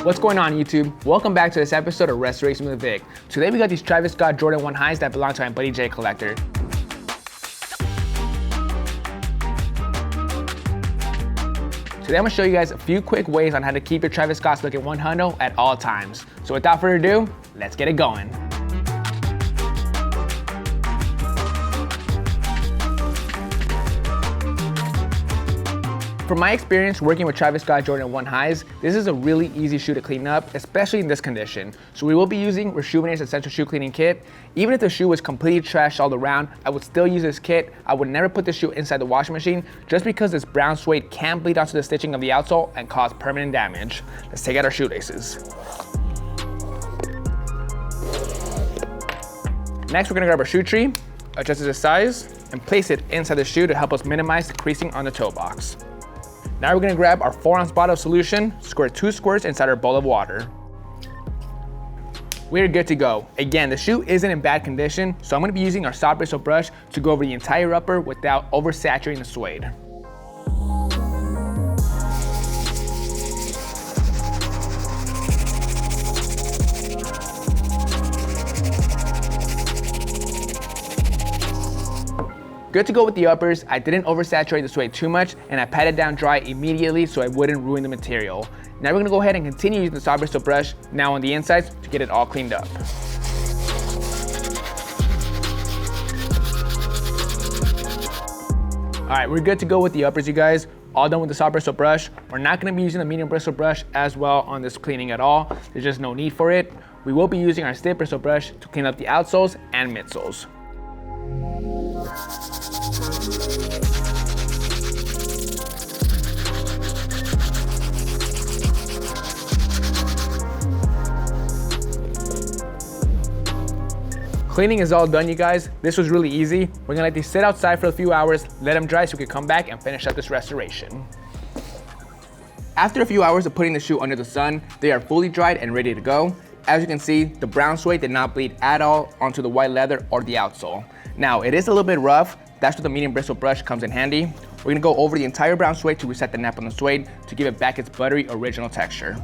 What's going on, YouTube? Welcome back to this episode of Restoration with Vic. Today we got these Travis Scott Jordan 1 highs that belong to my buddy Jay Collector. Today I'm gonna show you guys a few quick ways on how to keep your Travis Scotts looking 100 at all times. So without further ado, let's get it going. From my experience working with Travis Scott Jordan 1 highs, this is a really easy shoe to clean up, especially in this condition. So we will be using Rejuvenate's Essential Shoe Cleaning Kit. Even if the shoe was completely trashed all around, I would still use this kit. I would never put the shoe inside the washing machine just because this brown suede can bleed onto the stitching of the outsole and cause permanent damage. Let's take out our shoelaces. Next, we're gonna grab our shoe tree, adjust its size, and place it inside the shoe to help us minimize the creasing on the toe box. Now we're gonna grab our 4-ounce bottle of solution, squirt 2 squirts inside our bowl of water. We're good to go. Again, the shoe isn't in bad condition, so I'm gonna be using our soft bristle brush to go over the entire upper without oversaturating the suede. Good to go with the uppers. I didn't oversaturate the suede too much, and I patted down dry immediately so I wouldn't ruin the material. Now we're gonna go ahead and continue using the soft bristle brush now on the insides to get it all cleaned up. All right, we're good to go with the uppers, you guys. All done with the soft bristle brush. We're not gonna be using the medium bristle brush as well on this cleaning at all. There's just no need for it. We will be using our stiff bristle brush to clean up the outsoles and midsoles. Cleaning is all done, you guys. This was really easy. We're gonna let these sit outside for a few hours, let them dry so we can come back and finish up this restoration. After a few hours of putting the shoe under the sun, they are fully dried and ready to go. As you can see, the brown suede did not bleed at all onto the white leather or the outsole. Now, it is a little bit rough. That's where the medium bristle brush comes in handy. We're gonna go over the entire brown suede to reset the nap on the suede to give it back its buttery original texture.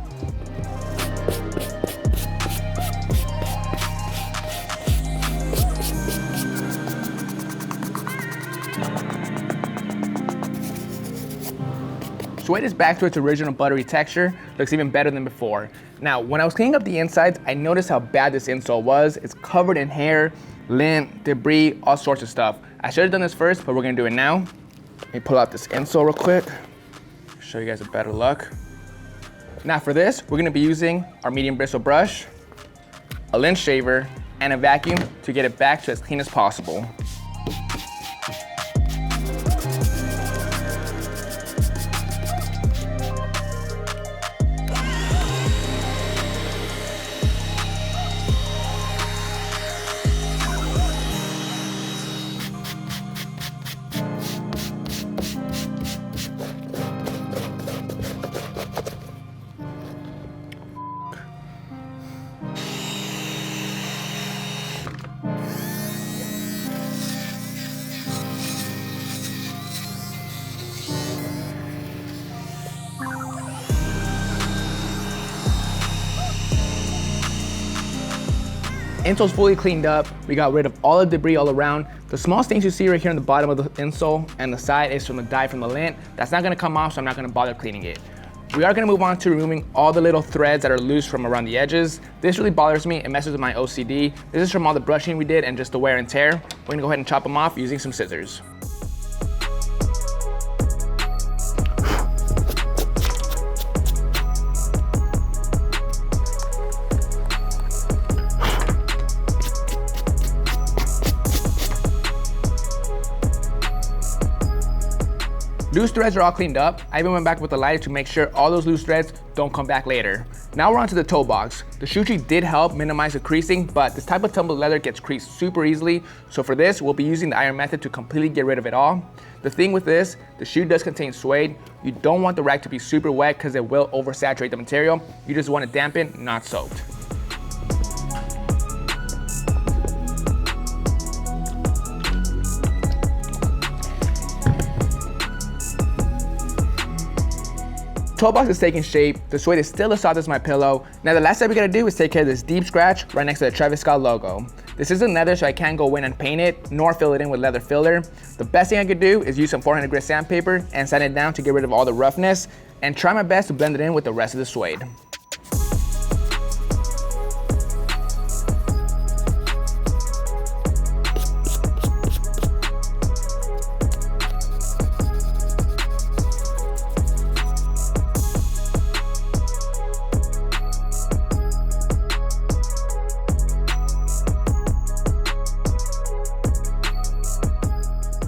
Suede is back to its original buttery texture, looks even better than before. Now, when I was cleaning up the insides, I noticed how bad this insole was. It's covered in hair, lint, debris, all sorts of stuff. I should have done this first, but we're gonna do it now. Let me pull out this insole real quick, show you guys a better look. Now for this, we're gonna be using our medium bristle brush, a lint shaver, and a vacuum to get it back to as clean as possible. Insole's fully cleaned up. We got rid of all the debris all around. The small stains you see right here on the bottom of the insole and the side is from the dye from the lint. That's not gonna come off, so I'm not gonna bother cleaning it. We are gonna move on to removing all the little threads that are loose from around the edges. This really bothers me. It messes with my OCD. This is from all the brushing we did and just the wear and tear. We're gonna go ahead and chop them off using some scissors. Loose threads are all cleaned up. I even went back with the lighter to make sure all those loose threads don't come back later. Now we're on to the toe box. The shoe tree did help minimize the creasing, but this type of tumbled leather gets creased super easily. So for this, we'll be using the iron method to completely get rid of it all. The thing with this, the shoe does contain suede. You don't want the rag to be super wet because it will oversaturate the material. You just want it dampened, not soaked. toe box is taking shape. The Suede is still as soft as my pillow. Now the last step we gotta do is take care of this deep scratch right next to the Travis Scott logo. This isn't leather, so I can't go in and paint it, nor fill it in with leather filler. The best thing I could do is use some 400 grit sandpaper and sand it down to get rid of all the roughness, and try my best to blend it in with the rest of the Suede.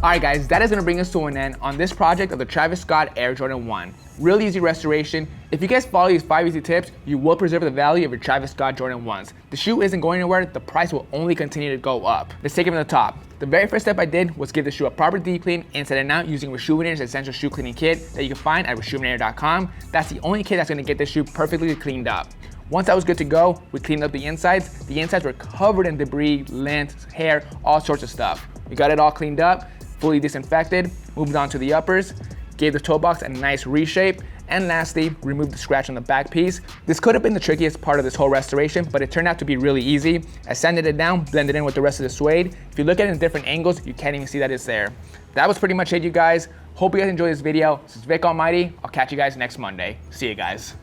Alright guys, that is going to bring us to an end on this project of the Travis Scott Air Jordan 1. Really easy restoration. If you guys follow these 5 easy tips, you will preserve the value of your Travis Scott Jordan 1s. The shoe isn't going anywhere, the price will only continue to go up. Let's take it from the top. The very first step I did was give the shoe a proper deep clean and set it out using Reshoevn8r's Essential Shoe Cleaning Kit that you can find at reshoevn8r.com. That's the only kit that's going to get this shoe perfectly cleaned up. Once that was good to go, we cleaned up the insides. The insides were covered in debris, lint, hair, all sorts of stuff. We got it all cleaned up, fully disinfected, moved on to the uppers, gave the toe box a nice reshape, and lastly, removed the scratch on the back piece. This could have been the trickiest part of this whole restoration, but it turned out to be really easy. I sanded it down, blended in with the rest of the Suede. If you look at it in different angles, you can't even see that it's there. That was pretty much it, you guys. Hope you guys enjoyed this video. This is Vic Almighty. I'll catch you guys next Monday. See you guys.